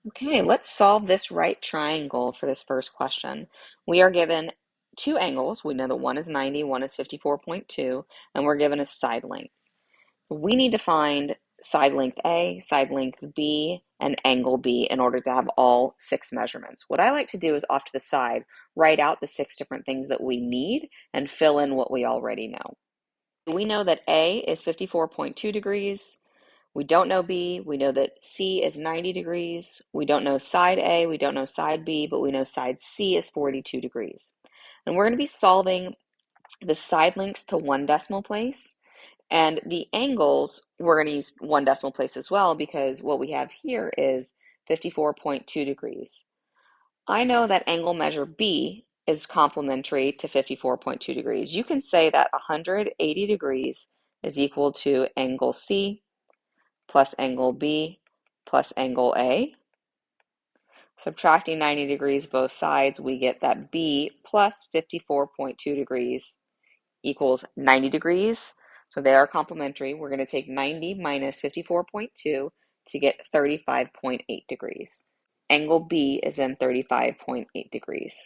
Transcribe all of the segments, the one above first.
Okay, let's solve this right triangle for this first question. We are given two angles. We know that one is 90, one is 54.2, and we're given a side length. We need to find side length A, side length B, and angle B in order to have all six measurements. What I like to do is off to the side, write out the six different things that we need and fill in what we already know. We know that A is 54.2 degrees. We don't know B. We know that C is 90 degrees. We don't know side A. We don't know side B, but we know side C is 42 degrees. And we're going to be solving the side lengths to one decimal place. And the angles, we're going to use one decimal place as well because what we have here is 54.2 degrees. I know that angle measure B is complementary to 54.2 degrees. You can say that 180 degrees is equal to angle C plus angle B plus angle A. Subtracting 90 degrees both sides, we get that B plus 54.2 degrees equals 90 degrees. So they are complementary. We're going to take 90 minus 54.2 to get 35.8 degrees. Angle B is then 35.8 degrees.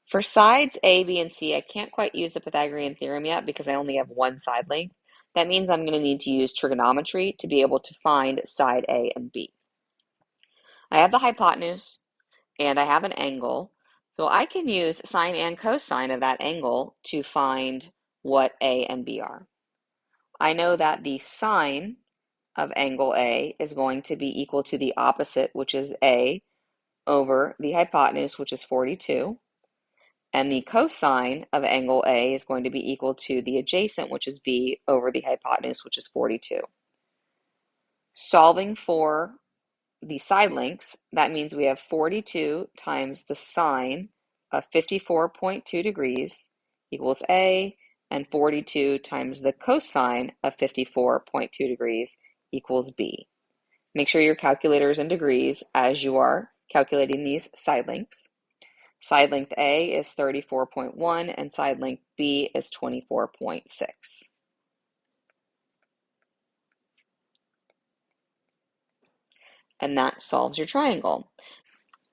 For sides A, B, and C, I can't quite use the Pythagorean theorem yet because I only have one side length. That means I'm going to need to use trigonometry to be able to find side A and B. I have the hypotenuse and I have an angle, so I can use sine and cosine of that angle to find what A and B are. I know that the sine of angle A is going to be equal to the opposite, which is A, over the hypotenuse, which is 42. And the cosine of angle A is going to be equal to the adjacent, which is B, over the hypotenuse, which is 42. Solving for the side lengths, that means we have 42 times the sine of 54.2 degrees equals A, and 42 times the cosine of 54.2 degrees equals B. Make sure your calculator is in degrees as you are calculating these side lengths. Side length A is 34.1 and side length B is 24.6. And that solves your triangle.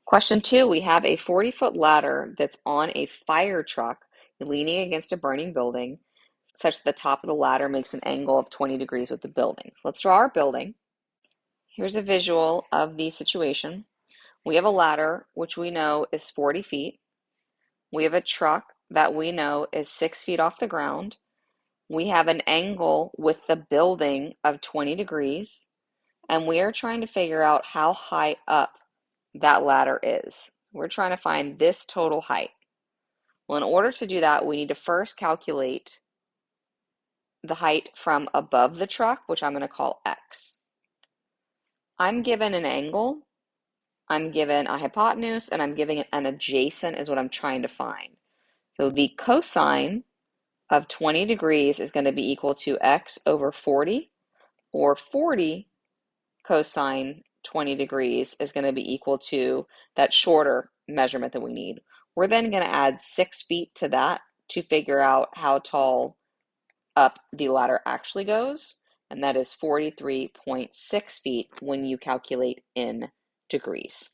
Question 2, we have a 40-foot ladder that's on a fire truck leaning against a burning building, such that the top of the ladder makes an angle of 20 degrees with the buildings. Let's draw our building. Here's a visual of the situation. We have a ladder, which we know is 40 feet. We have a truck that we know is 6 feet off the ground. We have an angle with the building of 20 degrees, and we are trying to figure out how high up that ladder is. We're trying to find this total height. Well, in order to do that, we need to first calculate the height from above the truck, which I'm going to call X. I'm given an angle, I'm given a hypotenuse, and I'm giving an adjacent is what I'm trying to find. So the cosine of 20 degrees is going to be equal to X over 40, or 40 cosine 20 degrees is going to be equal to that shorter measurement that we need. We're then going to add 6 feet to that to figure out how tall up the ladder actually goes, and that is 43.6 feet when you calculate in degrees.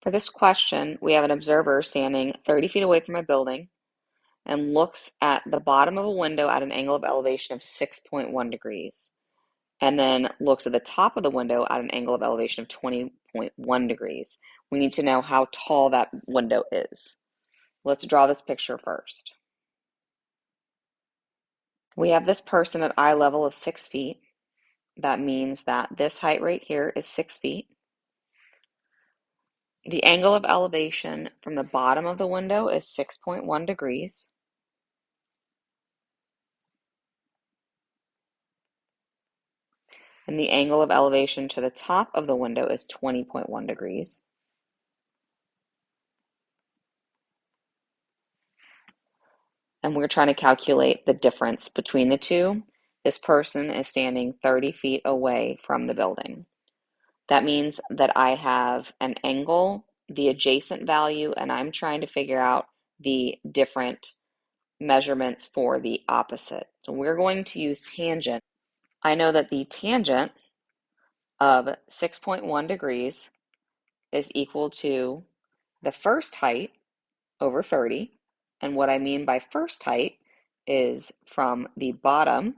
For this question, we have an observer standing 30 feet away from a building and looks at the bottom of a window at an angle of elevation of 6.1 degrees, and then looks at the top of the window at an angle of elevation of 20.1 degrees. We need to know how tall that window is. Let's draw this picture first. We have this person at eye level of 6 feet. That means that this height right here is 6 feet. The angle of elevation from the bottom of the window is 6.1 degrees. And the angle of elevation to the top of the window is 20.1 degrees. And we're trying to calculate the difference between the two. This person is standing 30 feet away from the building. That means that I have an angle, the adjacent value, and I'm trying to figure out the different measurements for the opposite. So we're going to use tangent I know that the tangent of 6.1 degrees is equal to the first height over 30. And what I mean by first height is from the bottom,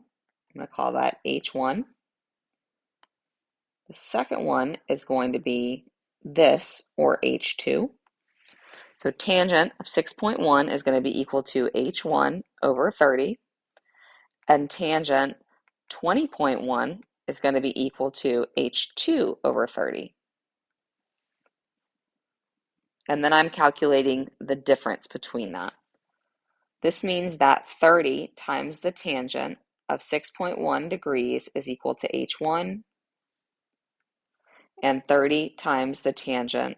I'm going to call that H1. The second one is going to be this, or H2. So tangent of 6.1 is going to be equal to H1 over 30. And tangent 20.1 is going to be equal to H2 over 30. And then I'm calculating the difference between that. This means that 30 times the tangent of 6.1 degrees is equal to H1, and 30 times the tangent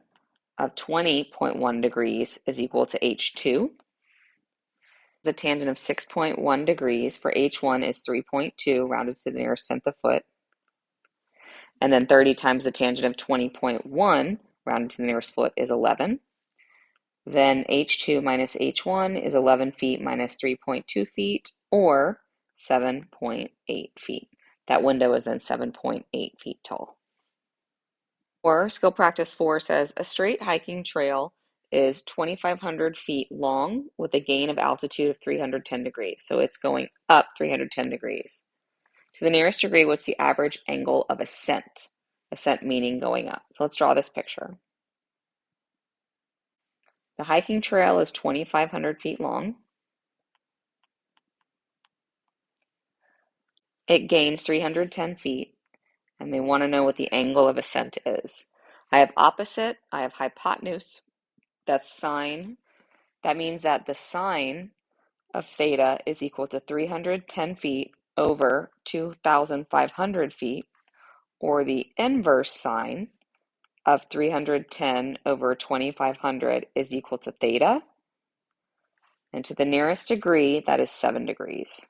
of 20.1 degrees is equal to H2. The tangent of 6.1 degrees for H1 is 3.2, rounded to the nearest tenth of foot. And then 30 times the tangent of 20.1, rounded to the nearest foot, is 11. Then H2 minus H1 is 11 feet minus 3.2 feet, or 7.8 feet. That window is then 7.8 feet tall. Or skill practice 4 says a straight hiking trail is 2,500 feet long with a gain of altitude of 310 degrees. So it's going up 310 degrees. To the nearest degree, what's the average angle of ascent? Ascent meaning going up. So let's draw this picture. The hiking trail is 2,500 feet long. It gains 310 feet, and they want to know what the angle of ascent is. I have opposite, I have hypotenuse, that's sine. That means that the sine of theta is equal to 310 feet over 2,500 feet, or the inverse sine of 310 over 2,500 is equal to theta. And to the nearest degree, that is 7 degrees.